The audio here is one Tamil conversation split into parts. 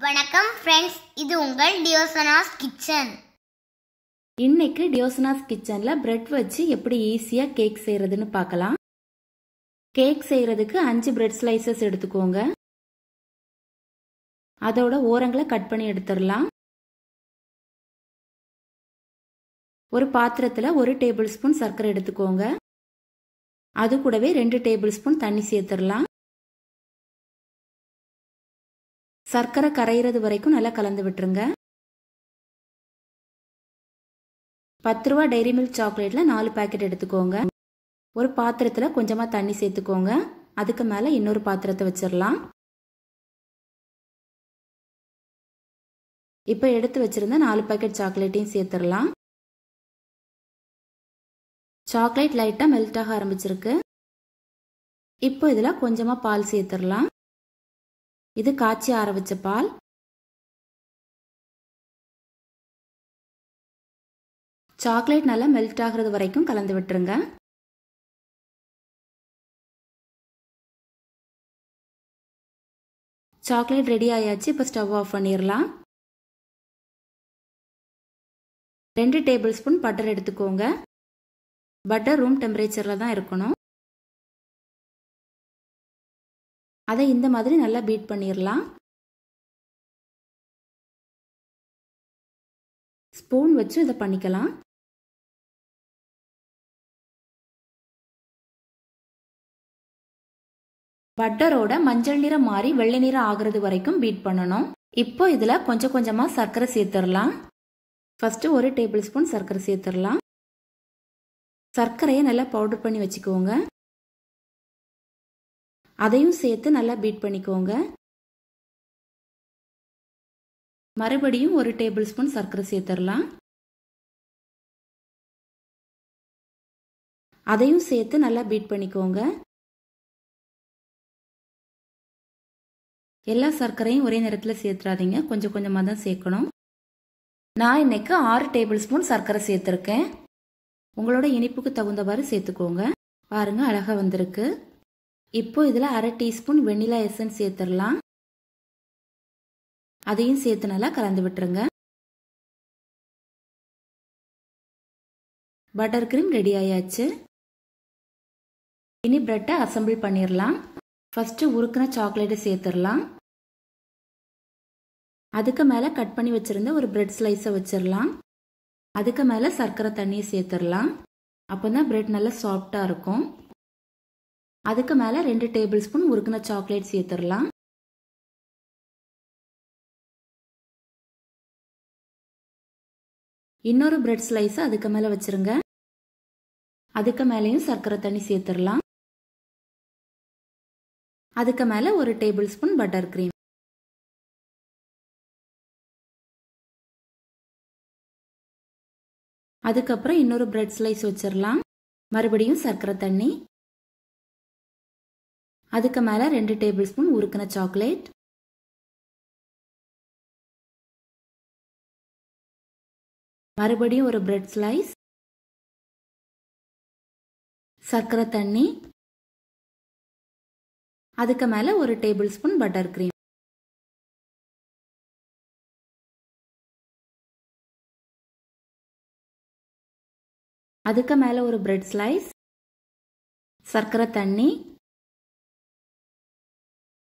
வணக்கம் फ्रेंड्स, இது உங்கள் டியோசனாஸ் கிச்சன். இன்னைக்கு டியோசனாஸ் கிச்சன்ல பிரெட் வச்சு எப்படி ஈஸியா கேக் செய்யறதுன்னு பார்க்கலாம். கேக் செய்யறதுக்கு 5 பிரெட் ஸ்லைசஸ் எடுத்துக்கோங்க. அதோட ஓரங்களை கட் பண்ணி எடுத்துடலாம். ஒரு பாத்திரத்துல 1 டேபிள் ஸ்பூன் சர்க்கரை எடுத்துக்கோங்க. அது கூடவே 2 டேபிள் ஸ்பூன் தண்ணி சேர்த்துடலாம். சர்க்கரை கரையிறது வரைக்கும் நல்லா கலந்து விட்டுருங்க. 10 ரூபா டைரி மில்க் சாக்லேட்ல 4 பாக்கெட் எடுத்துக்கோங்க. ஒரு பாத்திரத்துல கொஞ்சமா தண்ணி சேர்த்துக்கோங்க. அதுக்கு மேல இன்னொரு பாத்திரத்தை வச்சிடலாம். இப்போ எடுத்து வச்சிருந்த 4 பாக்கெட் சாக்லேட்டையும் சேர்த்துடலாம். சாக்லேட் லைட்டா மெல்ட் ஆக ஆரம்பிச்சிருக்கு. இப்போ இதுல கொஞ்சமா பால் சேர்த்துடலாம். இது காய்ச்சி ஆற வச்ச பால். சாக்லேட் நல்லா மெல்ட் ஆகிறது வரைக்கும் கலந்து விட்டுருங்க. சாக்லேட் ரெடி ஆயாச்சு. இப்போ ஸ்டவ் ஆஃப் பண்ணிடலாம். 2 டேபிள் ஸ்பூன் பட்டர் எடுத்துக்கோங்க. பட்டர் ரூம் டெம்பரேச்சர்ல தான் இருக்கணும். அதை இந்த மாதிரி நல்லா பீட் பண்ணிடலாம். ஸ்பூன் வச்சு இதை பண்ணிக்கலாம். பட்டரோட மஞ்சள் நிறம் மாறி வெள்ளை நிறம் ஆகுறது வரைக்கும் பீட் பண்ணணும். இப்போ இதுல கொஞ்சம் கொஞ்சமா சர்க்கரை சேர்த்துடலாம். ஃபர்ஸ்ட் 1 டேபிள் ஸ்பூன் சர்க்கரை சேர்த்துடலாம். சர்க்கரையை நல்லா பவுடர் பண்ணி வச்சுக்கோங்க. அதையும் சேர்த்து நல்லா பீட் பண்ணிக்கோங்க. மறுபடியும் 1 டேபிள் ஸ்பூன் சர்க்கரை சேர்த்துடலாம். அதையும் சேர்த்து நல்லா பீட் பண்ணிக்கோங்க. எல்லா சர்க்கரையும் ஒரே நேரத்தில் சேர்த்துறாதீங்க, கொஞ்சம் கொஞ்சமாக தான் சேர்க்கணும். நான் இன்னைக்கு 6 டேபிள் ஸ்பூன் சர்க்கரை சேர்த்துருக்கேன். உங்களோட இனிப்புக்கு தகுந்தவாறு சேர்த்துக்கோங்க. பாருங்க, அழகா வந்திருக்கு. இப்போ இதில் 1/2 டீஸ்பூன் வெண்ணிலா எசன்ஸ் சேர்த்துடலாம். அதையும் சேர்த்து நல்லா கலந்து விட்டுருங்க. பட்டர் கிரீம் ரெடி ஆயாச்சு. இனி பிரெட்டை அசம்பிள் பண்ணிடலாம். ஃபர்ஸ்ட் உருக்குன சாக்லேட்டை சேர்த்துடலாம். அதுக்கு மேலே கட் பண்ணி வச்சிருந்த ஒரு பிரெட் ஸ்லைஸை வச்சிடலாம். அதுக்கு மேலே சர்க்கரை தண்ணியை சேர்த்துடலாம். அப்போ தான் பிரெட் நல்லா சாஃப்டாக இருக்கும். அதுக்கு மேலே 2 டேபிள் ஸ்பூன் உருக்குன சாக்லேட் சேர்த்துடலாம். இன்னொரு பிரெட் ஸ்லைஸ் அதுக்கு மேலே வச்சிருங்க. அதுக்கு மேலேயும் சர்க்கரை தண்ணி சேர்த்துடலாம். அதுக்கு மேலே 1 டேபிள் ஸ்பூன் பட்டர் கிரீம். அதுக்கப்புறம் இன்னொரு பிரெட் ஸ்லைஸ் வச்சிடலாம். மறுபடியும் சர்க்கரை தண்ணி. அதுக்கு மேலே 2 டேபிள் ஸ்பூன் உருக்குன சாக்லேட். மறுபடியும் ஒரு பிரெட் ஸ்லைஸ். சர்க்கரை தண்ணி. அதுக்கு மேலே 1 டேபிள் ஸ்பூன் பட்டர் கிரீம். அதுக்கு மேலே ஒரு பிரெட் ஸ்லைஸ். சர்க்கரை தண்ணி.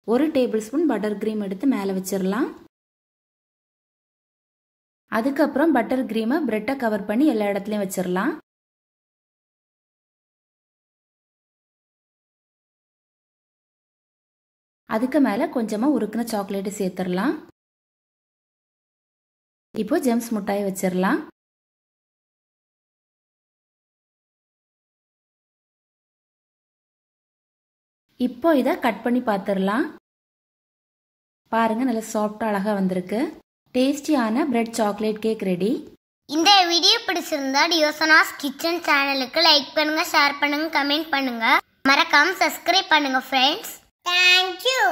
1 டேபிள் ஸ்பூன் பட்டர் கிரீம் எடுத்து மேலே வச்சிடலாம். அதுக்கப்புறம் பட்டர் கிரீமை பிரெட்டை கவர் பண்ணி எல்லா இடத்துலையும் வச்சிடலாம். அதுக்கு மேலே கொஞ்சமாக உருக்குன சாக்லேட்டு சேர்த்துடலாம். இப்போ ஜெம்ஸ் முட்டாயை வச்சிடலாம். இப்போ இதை கட் பண்ணி பார்த்துடலாம். பாருங்க, நல்ல சாஃப்டா அழகா வந்திருக்கு. டேஸ்டியான பிரெட் சாக்லேட் கேக் ரெடி. இந்த வீடியோ பிடிச்சிருந்தா டியோசனாஸ் கிச்சன் சேனலுக்கு லைக் பண்ணுங்க, ஷேர் பண்ணுங்க, கமெண்ட் பண்ணுங்க. மறக்காம சப்ஸ்கிரைப் பண்ணுங்க ஃப்ரெண்ட்ஸ். தேங்க்யூ.